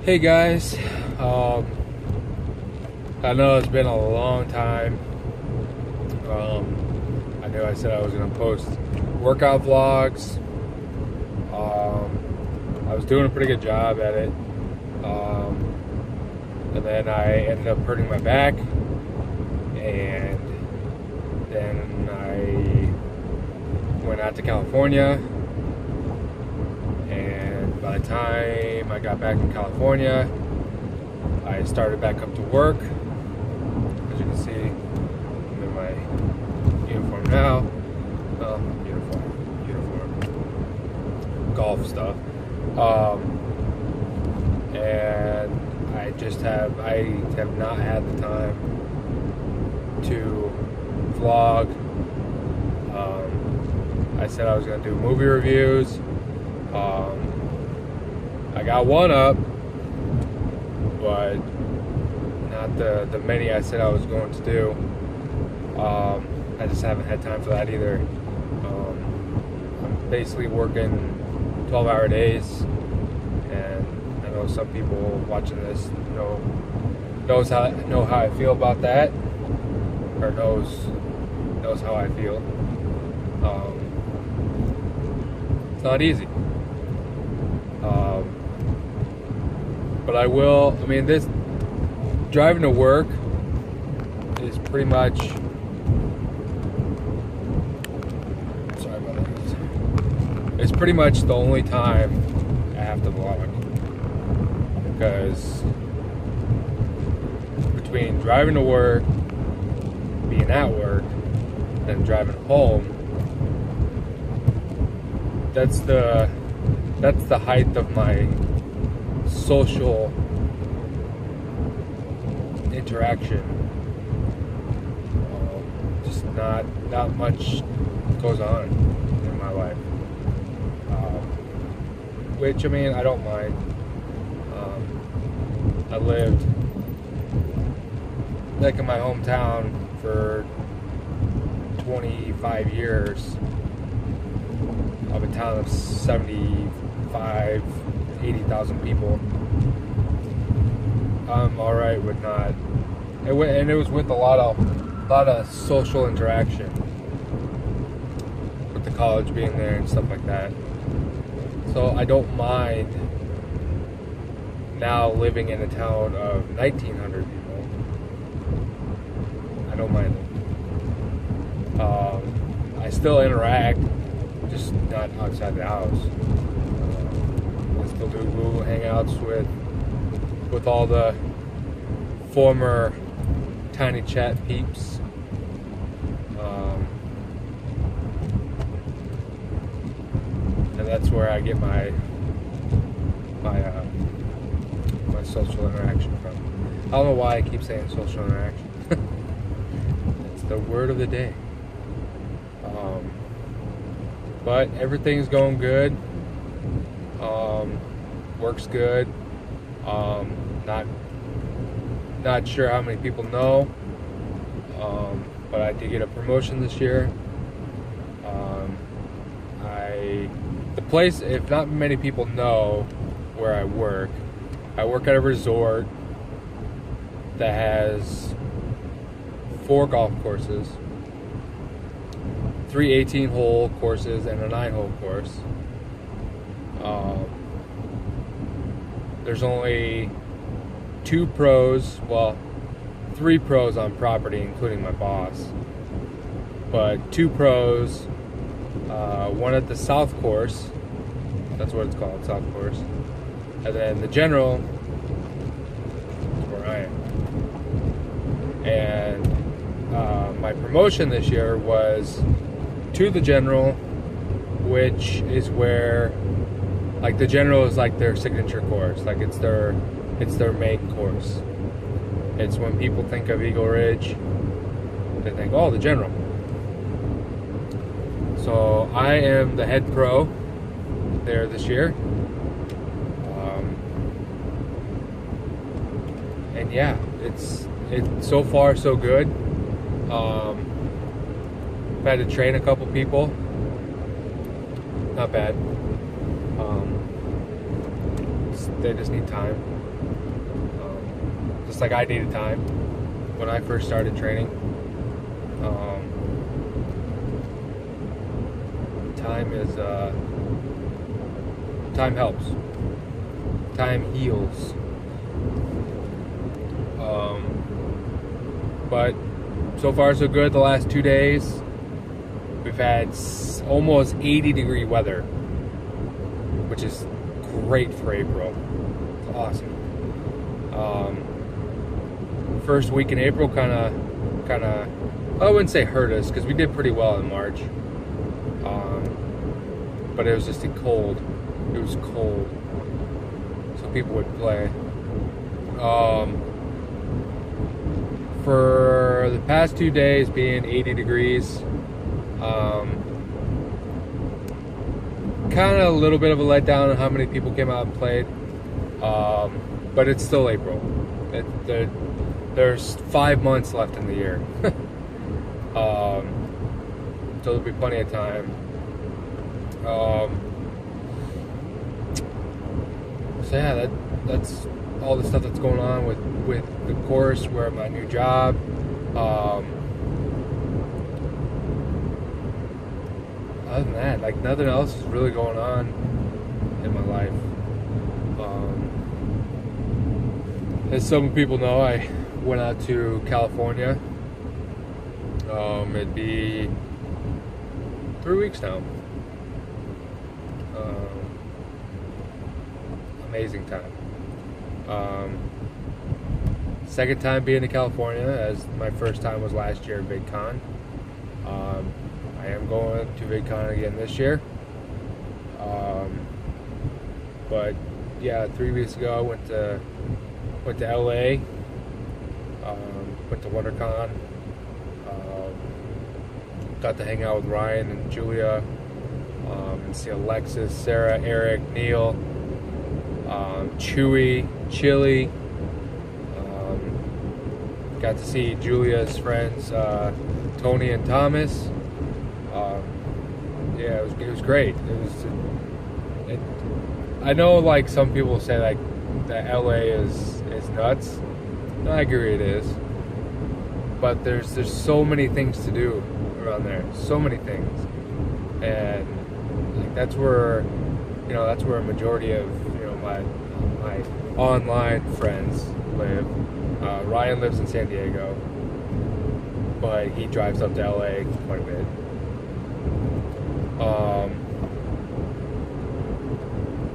Hey guys, I know it's been a long time. I know I said I was going to post workout vlogs. I was doing a pretty good job at it. And then I ended up hurting my back. And then I went out to California. And by the time I got back in California, I started back up to work. As you can see, I'm in my uniform now. Uniform. Golf stuff. And I have not had the time to vlog. I said I was going to do movie reviews. I got one up, but not the many I said I was going to do. I just haven't had time for that either. I'm basically working 12-hour days, and I know some people watching this know how I feel about that, or knows how I feel. It's not easy. But this driving to work is pretty much, sorry about that. It's pretty much the only time I have to vlog. Because between driving to work, being at work, and driving home, that's the height of my social interaction. Just not much goes on in my life, which I don't mind. I lived in my hometown for 25 years of a town of 80,000 people. I'm alright with not. And it was with a lot of social interaction, with the college being there and stuff like that. So I don't mind now living in a town of 1,900 people. I don't mind it. I still interact, just not outside the house. I still do Google Hangouts with all the former Tiny Chat peeps. And that's where I get my social interaction from. I don't know why I keep saying social interaction. It's the word of the day. But everything's going good. Works good. Not sure how many people know, but I did get a promotion this year. The place, if not many people know where I work at a resort that has 4 golf courses, 3 18-hole courses, and a 9-hole course. There's only 3 pros on property, including my boss. But 2 pros, one at the South Course, that's what it's called, South Course. And then the General, is where I am. And my promotion this year was to the General, which is where, the General is their signature course. It's their main course. It's when people think of Eagle Ridge, they think, oh, the General. So I am the head pro there this year. And yeah, it's so far so good. I've had to train a couple people. Not bad. They just need time. Just like I needed time when I first started training. Time helps. Time heals. But so far so good. The last 2 days, we've had almost 80-degree weather, which is great for April. It's awesome. First week in April kind of, I wouldn't say hurt us, because we did pretty well in March. But it was just cold. It was cold, so people would play. For the past 2 days being 80 degrees, kind of a little bit of a letdown on how many people came out and played. But it's still April. There's 5 months left in the year. So there'll be plenty of time. So yeah, that's all the stuff that's going on with the course. We're at my new job. Other than that, like, nothing else is really going on in my life. As some people know, I went out to California. It'd be 3 weeks now. Amazing time. Second time being in California, as my first time was last year at VidCon. I am going to VidCon again this year. But yeah, 3 weeks ago I went to LA. Went to WonderCon. Got to hang out with Ryan and Julia, and see Alexis, Sarah, Eric, Neil, Chewy, Chili. Got to see Julia's friends, Tony and Thomas. Yeah, it was great. I know, like, some people say like that LA is nuts. And I agree, it is. But there's so many things to do around there. So many things, and like, that's where a majority of my online friends live. Ryan lives in San Diego, but he drives up to LA quite a bit.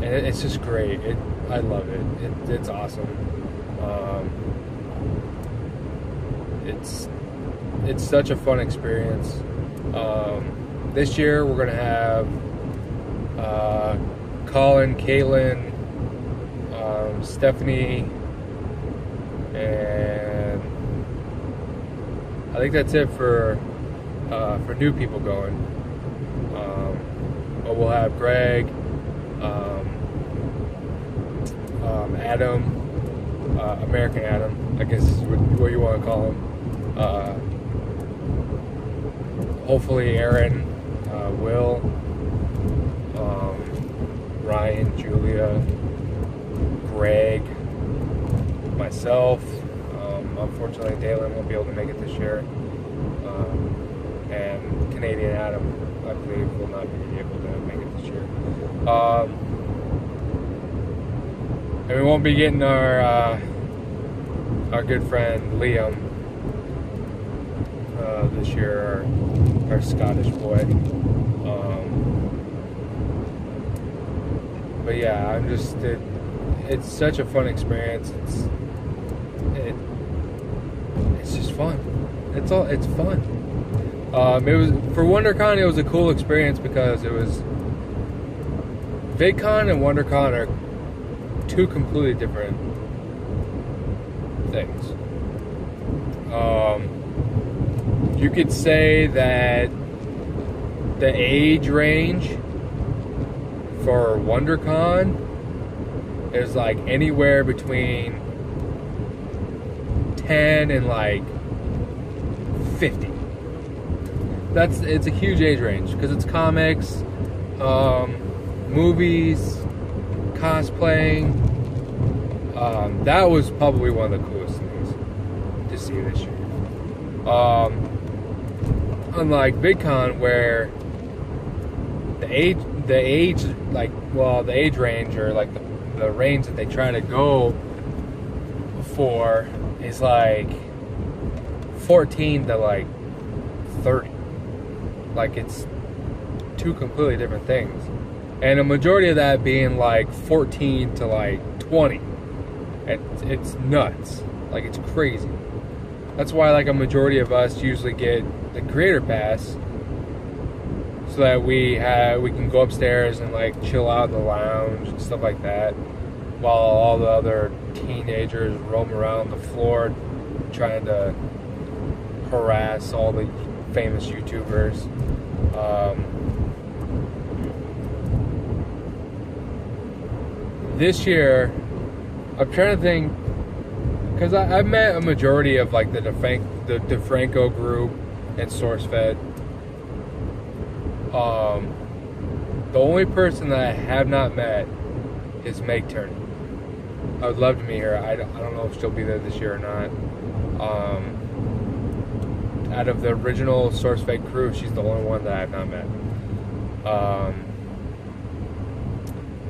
And it's just great. I love it. It's awesome. It's such a fun experience. This year we're gonna have Colin, Caitlin, Stephanie, and I think that's it for new people going. But we'll have Greg, Adam, American Adam, I guess is what you want to call him. Hopefully Aaron, Will, Ryan, Julia, Greg, myself. Unfortunately, Dalen won't be able to make it this year. And Canadian Adam, I believe, will not be able to make it this year. And we won't be getting our good friend Liam this year, our Scottish boy. But yeah, it's such a fun experience. It's just fun. It's fun. It was, for WonderCon, it was a cool experience because it was, VidCon and WonderCon are two completely different things. You could say that the age range for WonderCon is like anywhere between 10 and like 50. It's a huge age range because it's comics, movies, cosplaying, That was probably one of the coolest things to see this year. Unlike VidCon, where the age range, or like the range that they try to go for is like 14 to like 30. Like, it's two completely different things, and a majority of that being like 14 to like 20. It's nuts. Like, it's crazy. That's why, like, a majority of us usually get the creator pass, so that we can go upstairs and like chill out in the lounge and stuff like that, while all the other teenagers roam around the floor trying to harass all the famous YouTubers. This year, I'm trying to think, because I've met a majority of like the DeFranco group and SourceFed. The only person that I have not met is Meg Turney. I would love to meet her. I don't know if she'll be there this year or not. Out of the original SourceFed crew, she's the only one that I have not met.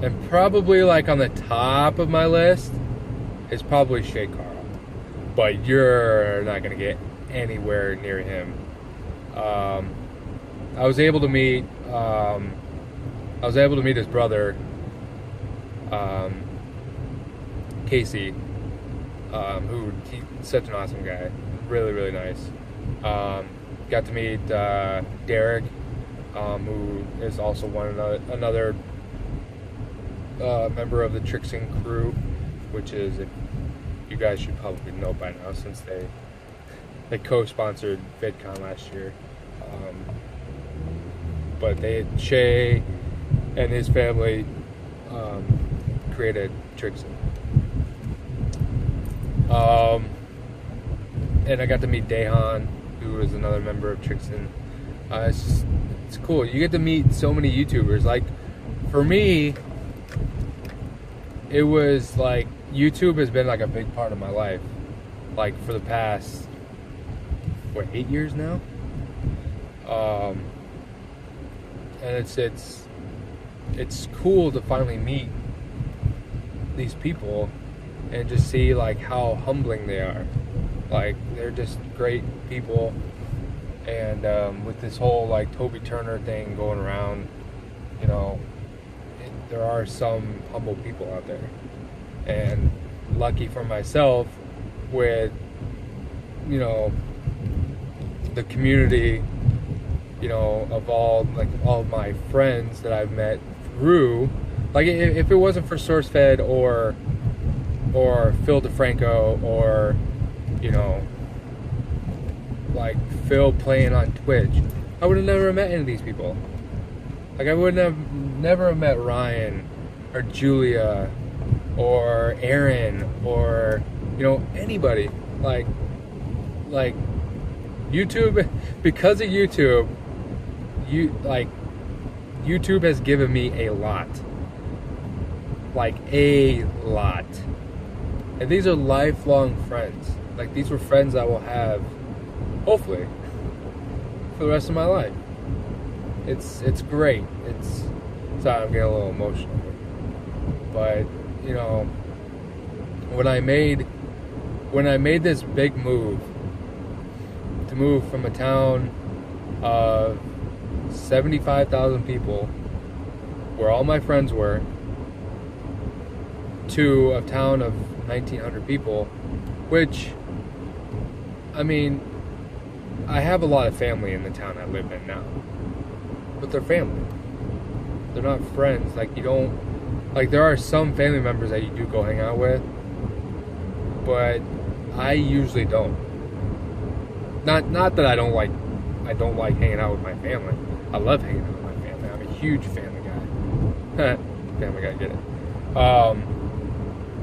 And probably like on the top of my list is probably Shay Carl, but you're not gonna get anywhere near him. I was able to meet his brother, Casey, who he's such an awesome guy, really, really nice. Got to meet Derek, who is also another member of the Trixing crew, which is, you guys should probably know by now, since they co-sponsored VidCon last year. But Shay and his family created Trixing. And I got to meet Dahan, who is another member of Trixing. It's cool. You get to meet so many YouTubers. Like, for me, it was like, YouTube has been like a big part of my life, like for the past 8 years now. And it's cool to finally meet these people and just see like how humbling they are. Like, they're just great people. And with this whole like Toby Turner thing going around, you know, there are some humble people out there. And lucky for myself, with, you know, the community, you know, of all of my friends that I've met through, like, if it wasn't for SourceFed or Phil DeFranco, or, you know, like Phil playing on Twitch, I would have never met any of these people. Like, I would have never met Ryan or Julia or Aaron, or, you know, anybody. Like YouTube, because of YouTube, YouTube has given me a lot. Like, a lot. And these are lifelong friends. Like, these were friends I will have, hopefully, for the rest of my life. It's great. Sorry, I'm getting a little emotional. But, you know, when I made this big move, to move from a town of 75,000 people, where all my friends were, to a town of 1,900 people, which, I mean, I have a lot of family in the town I live in now, but they're family. They're not friends. Like, you don't, like, there are some family members that you do go hang out with, but I usually don't. Not that I don't like hanging out with my family. I love hanging out with my family. I'm a huge family guy. Family guy, get it.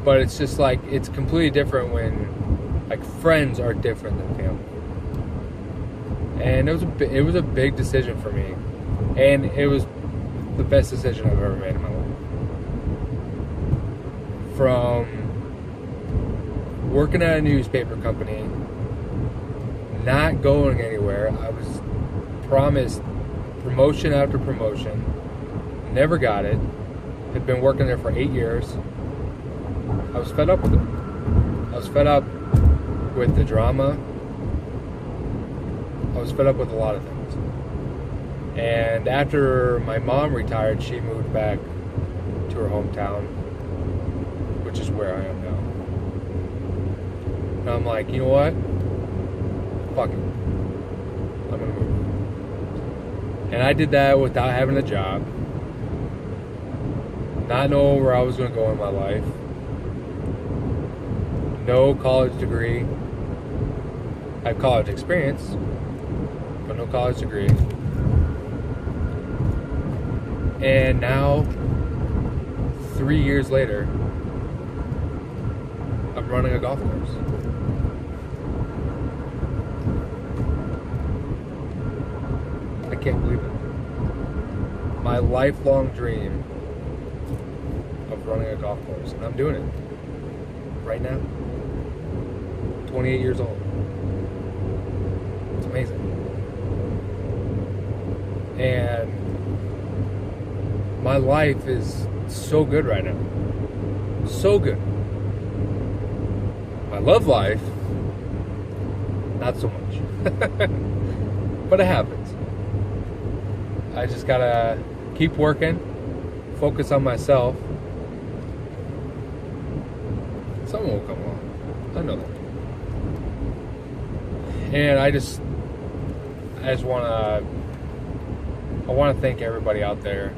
But it's just like, it's completely different when, like, friends are different than family. And it was a big decision for me, and it was the best decision I've ever made in my life. From working at a newspaper company, not going anywhere. I was promised promotion after promotion, never got it. Had been working there for 8 years. I was fed up with it. I was fed up with the drama. I was fed up with a lot of things. And after my mom retired, she moved back to her hometown, which is where I am now. And I'm like, you know what? Fuck it. I'm gonna move. And I did that without having a job, not knowing where I was gonna go in my life, no college degree. I have college experience, but no college degree. And now, 3 years later, I'm running a golf course. I can't believe it. My lifelong dream of running a golf course, and I'm doing it right now. 28 years old. It's amazing. And my life is so good right now. So good. My love life, not so much. But it happens. I just gotta keep working, focus on myself. Someone will come along. I know that. And I want to thank everybody out there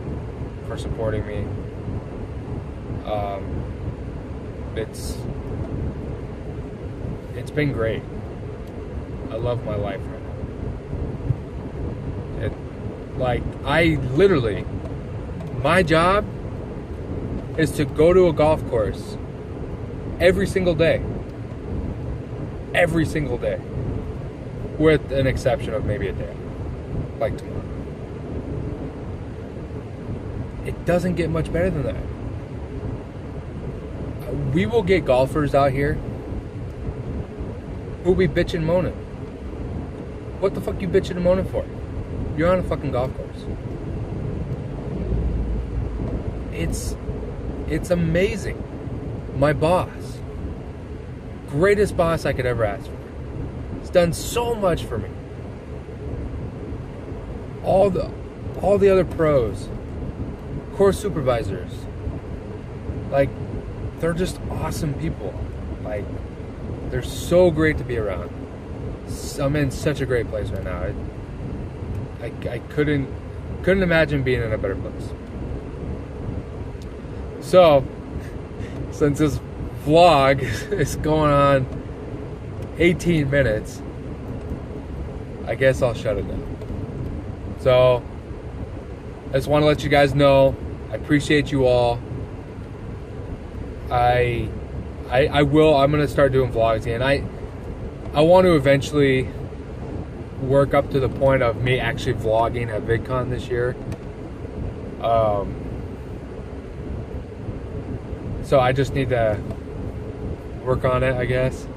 for supporting me. It's been great. I love my life right now. My job is to go to a golf course every single day. Every single day. With an exception of maybe a day. Like tomorrow. It doesn't get much better than that. We will get golfers out here who'll be bitching and moaning. What the fuck you bitching and moaning for? You're on a fucking golf course. It's amazing. My boss, greatest boss I could ever ask for. He's done so much for me. All the other pros, course supervisors, like, they're just awesome people. Like, they're so great to be around. I'm in such a great place right now. I couldn't imagine being in a better place. So, since this vlog is going on 18 minutes, I guess I'll shut it down. So, I just want to let you guys know, I appreciate you all. I'm going to start doing vlogs again. I want to eventually work up to the point of me actually vlogging at VidCon this year. So I just need to work on it, I guess.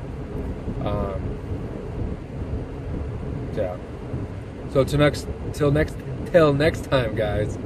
Yeah. So till next time, guys.